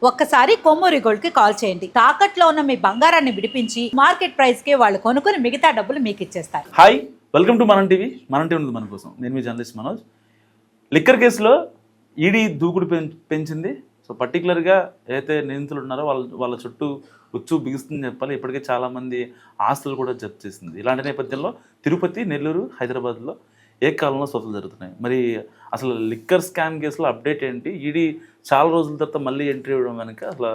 ఒక్కసారి కొమ్మూరి గోల్డ్ కి కాల్ చేయండి. తాకట్లో ఉన్న మీ బంగారాన్ని విడిపించి మార్కెట్ ప్రైస్ కి వాళ్ళు కొనుక్కుని మిగతా డబ్బులు మీకు ఇచ్చేస్తారు. హాయ్, వెల్కమ్ టు మనం టీవీ. మనం టీవీ ఉంది మన కోసం. నేను మీ జర్నలిస్ట్ మనోజ్. లిక్కర్ కేసులో ఈడీ దూకుడు పెంచింది. సో పర్టికులర్గా ఏదైతే నిందితులు ఉన్నారో వాళ్ళ చుట్టూ ఉచ్చు బిగుస్తుందని చెప్పాలి. ఇప్పటికే చాలామంది ఆస్తులు కూడా జప్తు చేసింది. ఇలాంటి నేపథ్యంలో తిరుపతి, నెల్లూరు, హైదరాబాద్లో ఏకకాలంలో సోదాలు జరుగుతున్నాయి. మరి అసలు లిక్కర్ స్కామ్ కేసులో అప్డేట్ ఏంటి? ఈడీ చాలా రోజుల తర్వాత మళ్ళీ ఎంట్రీ ఇవ్వడం వెనక అసలు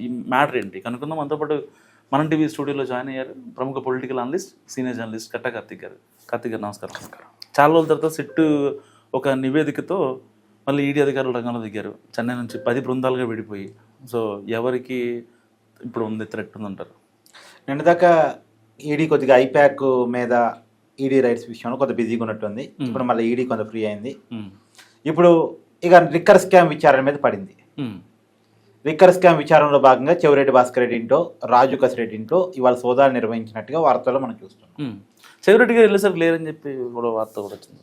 ఈ మ్యాటర్ ఏంటి కనుక్కుందాం. మనతో పాటు మనం టీవీ స్టూడియోలో జాయిన్ అయ్యారు ప్రముఖ పొలిటికల్ అనలిస్ట్, సీనియర్ జర్నలిస్ట్ కట్టా కార్తిక్ గారు. కార్తిక్ గారు నమస్కారం. చాలా రోజుల తర్వాత సిట్టు ఒక నివేదికతో మళ్ళీ ఈడీ అధికారులు రంగంలో దిగారు. చెన్నై నుంచి 10 బృందాలుగా విడిపోయి. సో ఎవరికి ఇప్పుడు ఉంది థ్రెట్ ఉందంటారు? నిన్న దాకా ఈడీ కొద్దిగా ఐప్యాక్ మీద ఈడీ రైట్స్ విషయంలో కొంత బిజీగా ఉన్నట్టుంది. ఇప్పుడు మళ్ళీ ఈడీ కొంత ఫ్రీ అయింది. ఇప్పుడు ఇక లిక్కర్ స్కామ్ విచారణ మీద పడింది. లిక్కర్ స్కామ్ విచారణలో భాగంగా చెవిరెడ్డి భాస్కర్ రెడ్డి ఇంట్లో, రాజు కసిరెడ్డి ఇంట్లో ఇవాళ సోదాలు నిర్వహించినట్టుగా వార్తల్లో మనం చూస్తున్నాం. చెవిరెడ్డి గారు వెళ్ళేసరికి లేరని చెప్పి కూడా వార్త కూడా వచ్చింది.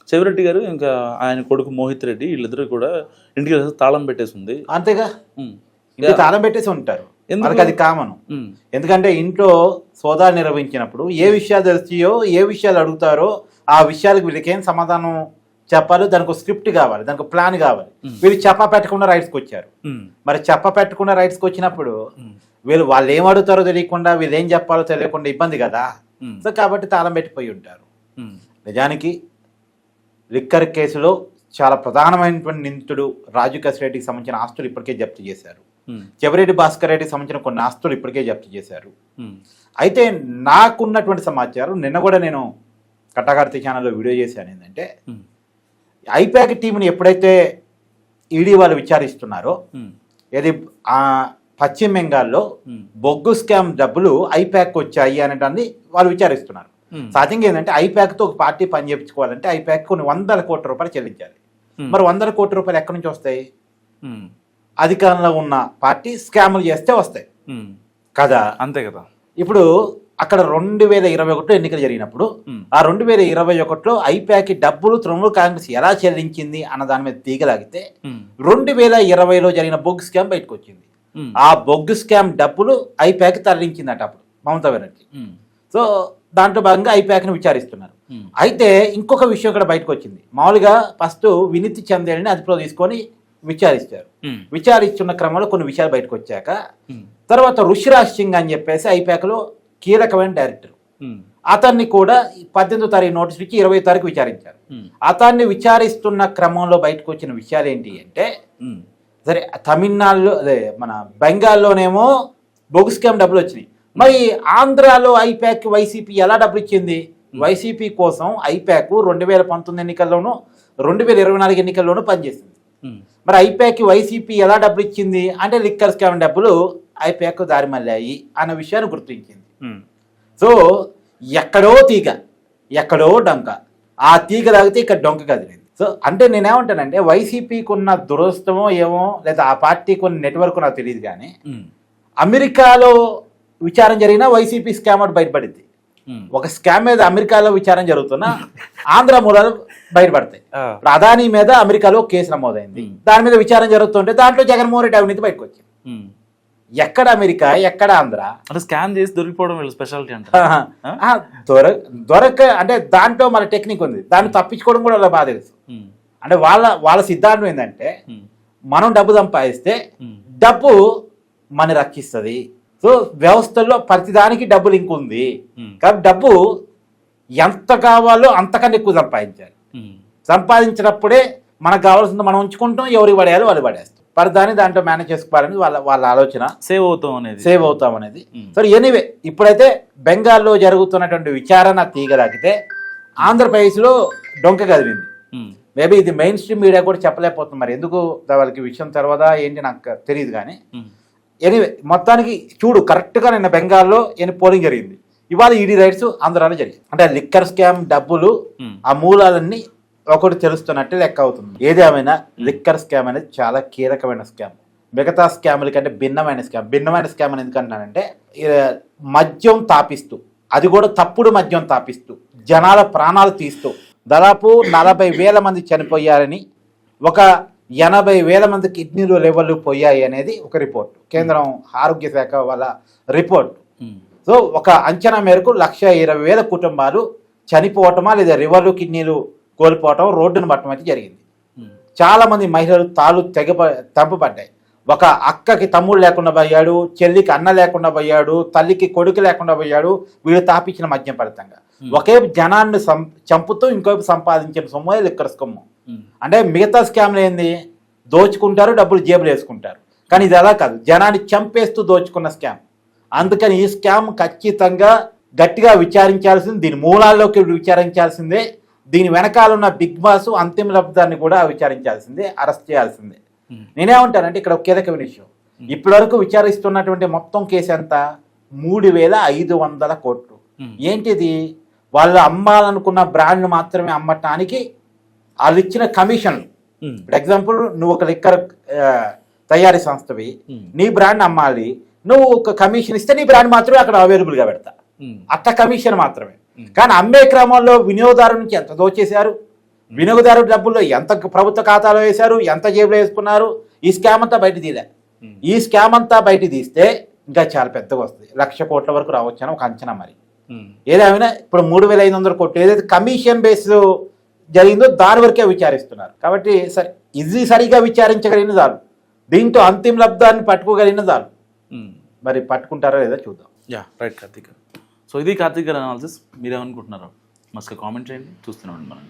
చెవిరెడ్డి గారు ఇంకా ఆయన కొడుకు మోహిత్ రెడ్డి వీళ్ళిద్దరూ కూడా ఇంటికి తాళం పెట్టేసి ఉంది. అంతేగా, ఇంటికి తాళం పెట్టేసి ఉంటారు. మనకి అది కామన్. ఎందుకంటే ఇంట్లో సోదాలు నిర్వహించినప్పుడు ఏ విషయాలు తెలిసియో, ఏ విషయాలు అడుగుతారో ఆ విషయాలకు వీళ్ళకేం సమాధానం చెప్పాలో దానికి స్క్రిప్ట్ కావాలి, దానికి ప్లాన్ కావాలి. వీళ్ళు చెప్ప పెట్టకుండా రైట్స్కి వచ్చారు. మరి చెప్ప పెట్టకుండా రైట్స్కి వచ్చినప్పుడు వాళ్ళు ఏం అడుగుతారో తెలియకుండా, వీళ్ళు ఏం చెప్పాలో తెలియకుండా ఇబ్బంది కదా. సో కాబట్టి తాళం పెట్టిపోయి ఉంటారు. నిజానికి లిక్కర్ కేసులో చాలా ప్రధానమైనటువంటి నిందితుడు రాజు కసిరెడ్డికి సంబంధించిన ఆస్తులు ఇప్పటికే జప్తు చేశారు. చెవిరెడ్డి భాస్కర్ రెడ్డికి సంబంధించిన కొన్ని ఆస్తులు ఇప్పటికే జప్తు చేశారు. అయితే నాకున్నటువంటి సమాచారం, నిన్న కూడా నేను కట్టకార్తి ఛానల్లో వీడియో చేశాను, ఏంటంటే ఐప్యాక్ టీంని ఎప్పుడైతే ఈడీ వాళ్ళు విచారిస్తున్నారో, ఏది పశ్చిమ బెంగాల్లో బొగ్గు స్కామ్ డబ్బులు ఐప్యాక్ వచ్చాయి అనేటాన్ని వాళ్ళు విచారిస్తున్నారు. సహజంగా ఏంటంటే ఐప్యాక్తో ఒక పార్టీ పని చేయించుకోవాలంటే ఐప్యాక్ కొన్ని 100 కోట్ల రూపాయలు చెల్లించాలి. మరి 100 కోట్ల రూపాయలు ఎక్కడి నుంచి వస్తాయి? అధికారంలో ఉన్న పార్టీ స్కాములు చేస్తే వస్తాయి కదా. అంతే కదా. ఇప్పుడు అక్కడ 2021 ఎన్నికలు జరిగినప్పుడు ఆ 2021లో ఐప్యాక్ డబ్బులు తృణమూల్ కాంగ్రెస్ ఎలా చెల్లించింది అన్న దాని మీద తీగలాగితే 2020లో జరిగిన బొగ్గు స్కామ్ బయటకు వచ్చింది. ఆ బొగ్గు స్కామ్ డబ్బులు ఐప్యాక్ తరలించిందట అప్పుడు మమతా బెనర్జీ. సో దాంట్లో భాగంగా ఐప్యాక్ని విచారిస్తున్నారు. అయితే ఇంకొక విషయం కూడా బయటకు వచ్చింది. మామూలుగా ఫస్ట్ వినీత్ చందేల్ని అదుపులో తీసుకొని విచారిస్తారు. విచారిస్తున్న క్రమంలో కొన్ని విషయాలు బయటకు వచ్చాక తర్వాత ఋషిరాజ్ సింగ్ అని చెప్పేసి ఐప్యాక్లో కీలకమైన డైరెక్టర్, అతన్ని కూడా 18వ తారీఖు నోటీస్ ఇచ్చి 20వ తారీఖు విచారించారు. అతన్ని విచారిస్తున్న క్రమంలో బయటకు వచ్చిన విషయాలు ఏంటి అంటే, సరే తమిళనాడులో అదే మన బెంగాల్లోనేమో బొగ్గు స్కామ్ డబ్బులు వచ్చినాయి. మరి ఆంధ్రాలో ఐప్యాక్ వైసీపీ ఎలా డబ్బులు ఇచ్చింది? వైసీపీ కోసం ఐప్యాక్ 2019 ఎన్నికల్లోనూ 2024 ఎన్నికల్లోనూ పనిచేసింది. మరి ఐప్యాక్ వైసీపీ ఎలా డబ్బులు ఇచ్చింది అంటే లిక్కర్ స్కామ్ డబ్బులు ఐప్యాక్ దారి మళ్ళాయి అన్న విషయాన్ని గుర్తించింది. సో ఎక్కడో తీగ, ఎక్కడో డొంక, ఆ తీగ తాగితే ఇక్కడ డొంక కదిలింది. సో అంటే నేనేమంటానంటే వైసీపీకి ఉన్న దురదృష్టమో ఏమో, లేదా ఆ పార్టీకి ఉన్న నెట్వర్క్ నాకు తెలియదు, కానీ అమెరికాలో విచారణ జరిగినా వైసీపీ స్కామ్ అవుట్ బయటపడింది. ఒక స్కామ్ మీద అమెరికాలో విచారణ జరుగుతున్నా ఆంధ్ర మూలాలు బయటపడతాయి. అదానీ మీద అమెరికాలో కేసు నమోదైంది, దాని మీద విచారణ జరుగుతుంటే దాంట్లో జగన్మోహన్ రెడ్డి అవినీతి బయటకు వచ్చింది. ఎక్కడ అమెరికా, ఎక్కడ ఆంధ్ర? అంటే స్కామ్ చేసి దొరికిపోవడం వీళ్ళ స్పెషాలిటీ అంటే దొరక అంటే దాంట్లో మన టెక్నిక్ ఉంది. దాన్ని తప్పించుకోవడం కూడా వాళ్ళ బాగా తెలుసు. అంటే వాళ్ళ సిద్ధాంతం ఏంటంటే, మనం డబ్బు సంపాదిస్తే డబ్బు మన రక్షిస్తుంది. సో వ్యవస్థల్లో ప్రతిదానికి డబ్బు లింక్ ఉంది కాబట్టి డబ్బు ఎంత కావాలో అంతకన్నా ఎక్కువ సంపాదించాలి. సంపాదించినప్పుడే మనకు కావాల్సింది మనం ఉంచుకుంటాం, ఎవరికి పడేయాలో వాళ్ళు పడేస్తాం. ప్రతిదాన్ని దాంట్లో మేనేజ్ చేసుకోవాలని వాళ్ళ ఆలోచన. సేవ్ అవుతాం అనేది. సరే, ఎనీవే ఇప్పుడైతే బెంగాల్లో జరుగుతున్నటువంటి విచారణ తీగలాగితే ఆంధ్రప్రదేశ్లో డొంక కదిలింది. మేబీ ఇది మెయిన్ స్ట్రీమ్ మీడియా కూడా చెప్పలేకపోతుంది. మరి ఎందుకు వాళ్ళకి విషయం తర్వాత ఏంటి నాకు తెలియదు, కానీ ఎనీవే మొత్తానికి చూడు, కరెక్ట్గా నిన్న బెంగాల్లో పోలింగ్ జరిగింది. ఇవాళ ఈడీ రైట్స్ ఆంధ్రాలో జరిగింది. అంటే లిక్కర్ స్కామ్ డబ్బులు ఆ మూలాలన్నీ ఒకటి తెలుస్తున్నట్టు లెక్క అవుతుంది. ఏదేమైనా లిక్కర్ స్కామ్ అనేది చాలా కీలకమైన స్కామ్. మిగతా స్కాముల కంటే భిన్నమైన స్కామ్ అని ఎందుకంటున్నానంటే, మద్యం తాపిస్తూ, అది కూడా తప్పుడు మద్యం తాపిస్తూ జనాల ప్రాణాలు తీస్తూ దాదాపు 40,000 మంది చనిపోయారని ఒక 80,000 మంది కిడ్నీలు లెవెల్ పోయాయి అనేది ఒక రిపోర్ట్, కేంద్రం ఆరోగ్య శాఖ వాళ్ళ రిపోర్ట్. సో ఒక అంచనా మేరకు 1,20,000 కుటుంబాలు చనిపోవటమా లేదా లివర్లు కిడ్నీలు కోల్పోవటం, రోడ్డును పట్టడం అయితే జరిగింది. చాలా మంది మహిళలు తాళ్ళు తెంపబడ్డాయి. ఒక అక్కకి తమ్ముడు లేకుండా పోయాడు, చెల్లికి అన్న లేకుండా పోయాడు, తల్లికి కొడుకు లేకుండా పోయాడు, వీళ్ళు తాపించిన మద్యం ఫలితంగా. ఒకేపు జనాన్ని చంపుతూ ఇంకోవైపు సంపాదించిన సొమ్ము లిక్కర్ స్కమ్ము. అంటే మిగతా స్కామ్లు ఏంది, దోచుకుంటారు, డబ్బులు జేబులు వేసుకుంటారు. కానీ ఇది అలా కాదు, జనాన్ని చంపేస్తూ దోచుకున్న స్కామ్. అందుకని ఈ స్కామ్ ఖచ్చితంగా గట్టిగా విచారించాల్సింది, దీని మూలాల్లోకి విచారించాల్సిందే, దీని వెనకాల ఉన్న బిగ్ బాస్ అంతిమ లబ్ధాన్ని కూడా విచారించాల్సిందే, అరెస్ట్ చేయాల్సిందే. నేనేమంటానంటే ఇక్కడ ఒక కీలకమైన విషయం, ఇప్పటివరకు విచారిస్తున్నటువంటి మొత్తం కేసు ఎంత, 3,500 కోట్లు. ఏంటిది, వాళ్ళు అమ్మాలనుకున్న బ్రాండ్ మాత్రమే అమ్మటానికి వాళ్ళు ఇచ్చిన కమిషన్లు. ఫర్ ఎగ్జాంపుల్, నువ్వు ఒక లిక్కర్ తయారీ సంస్థవి, నీ బ్రాండ్ అమ్మాలి, నువ్వు ఒక కమిషన్ ఇస్తే నీ బ్రాండ్ మాత్రమే అక్కడ అవైలబుల్గా పెడతా, అట్ట కమిషన్ మాత్రమే. కానీ అమ్మే క్రమంలో వినియోగదారు నుంచి ఎంత దోచేశారు, వినియోగదారు డబ్బుల్లో ఎంత ప్రభుత్వ ఖాతాలో వేశారు, ఎంత జేబులో వేసుకున్నారు, ఈ స్కామ్ అంతా బయట తీలే. ఈ స్కామ్ అంతా బయట తీస్తే ఇంకా చాలా పెద్దగా వస్తుంది, 1,00,000 కోట్ల వరకు రావచ్చు అని ఒక అంచనా. మరి ఏదేమైనా ఇప్పుడు 3,500 కోట్లు ఏదైతే కమిషన్ బేస్ జరిగిందో దాని వరకే విచారిస్తున్నారు. కాబట్టి సరే, ఇది సరిగా విచారించగలిగిన చాలు, దీంతో అంతిమ లబ్ధాన్ని పట్టుకోగలిగిన చాలు. మరి పట్టుకుంటారా లేదా చూద్దాం. Yeah right Karthik. సో ఇది కార్తీక్ గారి అనాలిసిస్. మీరేమనుకుంటున్నారో మస్తు కామెంట్ చేయండి, చూస్తున్నామండి మనం.